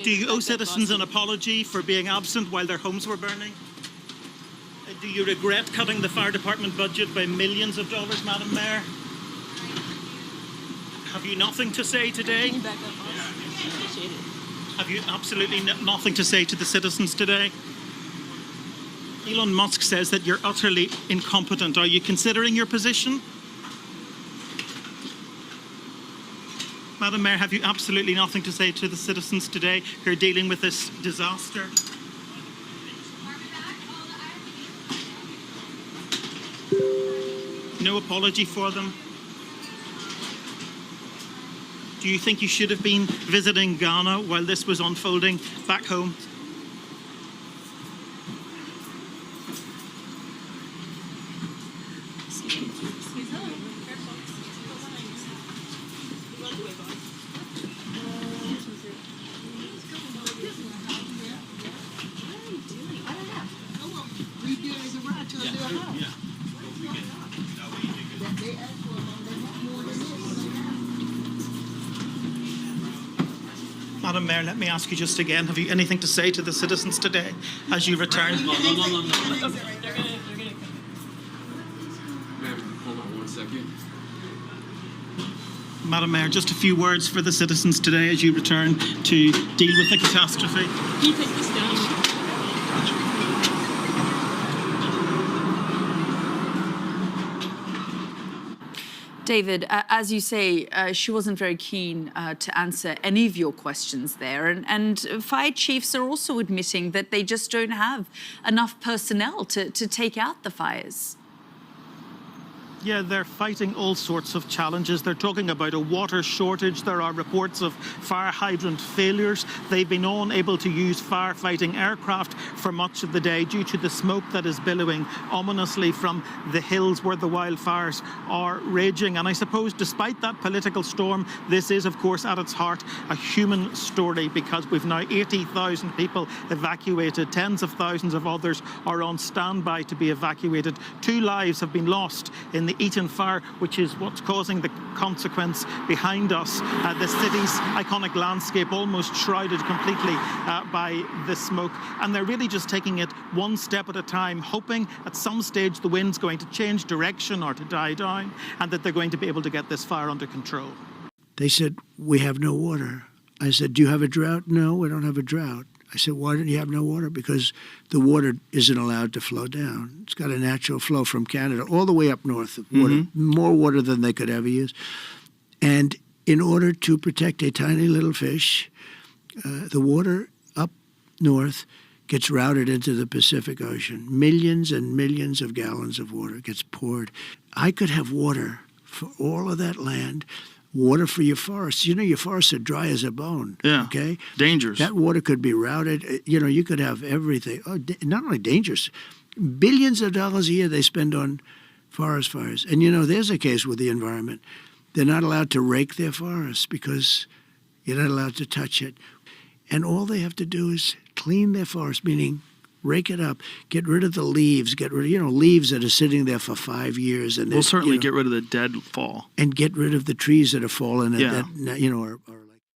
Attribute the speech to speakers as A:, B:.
A: Do you owe citizens an apology for being absent while their homes were burning? Do you regret cutting the fire department budget by millions of dollars, Madam Mayor? Have you nothing to say today? Have you absolutely nothing to say to the citizens today? Elon Musk says that you're utterly incompetent. Are you considering your position? Madam Mayor, have you absolutely nothing to say to the citizens today who are dealing with this disaster? No apology for them? Do you think you should have been visiting Ghana while this was unfolding back home? Madam Mayor, let me ask you just again, have you anything to say to the citizens today as you return?
B: No. Ma'am, hold on 1 second.
A: Madam Mayor, just a few words for the citizens today as you return to deal with the catastrophe.
C: Can you take this down? David, as you say, she wasn't very keen to answer any of your questions there. And fire chiefs are also admitting that they just don't have enough personnel to take out the fires.
A: Yeah, they're fighting all sorts of challenges. They're talking about a water shortage. There are reports of fire hydrant failures. They've been unable to use firefighting aircraft for much of the day due to the smoke that is billowing ominously from the hills where the wildfires are raging. And I suppose despite that political storm, this is, of course, at its heart, a human story, because we've now 80,000 people evacuated. Tens of thousands of others are on standby to be evacuated. 2 lives have been lost in the Eaton fire, which is what's causing the consequence behind us. The city's iconic landscape almost shrouded completely by the smoke. And they're really just taking it one step at a time, hoping at some stage the wind's going to change direction or to die down, and that they're going to be able to get this fire under control.
D: They said, we have no water. I said, do you have a drought? No, we don't have a drought. I said, why don't you have no water? Because the water isn't allowed to flow down. It's got a natural flow from Canada all the way up north of water, more water than they could ever use. And in order to protect a tiny little fish, the water up north gets routed into the Pacific Ocean. Millions and millions of gallons of water gets poured. I could have water for all of that land. Water for your forests. You know, your forests are dry as a bone.
E: Yeah.
D: Okay?
E: Dangerous.
D: That water could be routed. You know, you could have everything. Oh, not only dangerous, billions of dollars a year they spend on forest fires. And, you know, there's a case with the environment. They're not allowed to rake their forests because you're not allowed to touch it. And all they have to do is clean their forest, meaning rake it up, get rid of the leaves, get rid of, leaves that are sitting there for 5 years. And
E: we'll certainly get rid of the deadfall.
D: And get rid of the trees that have fallen and
E: yeah.
D: that, are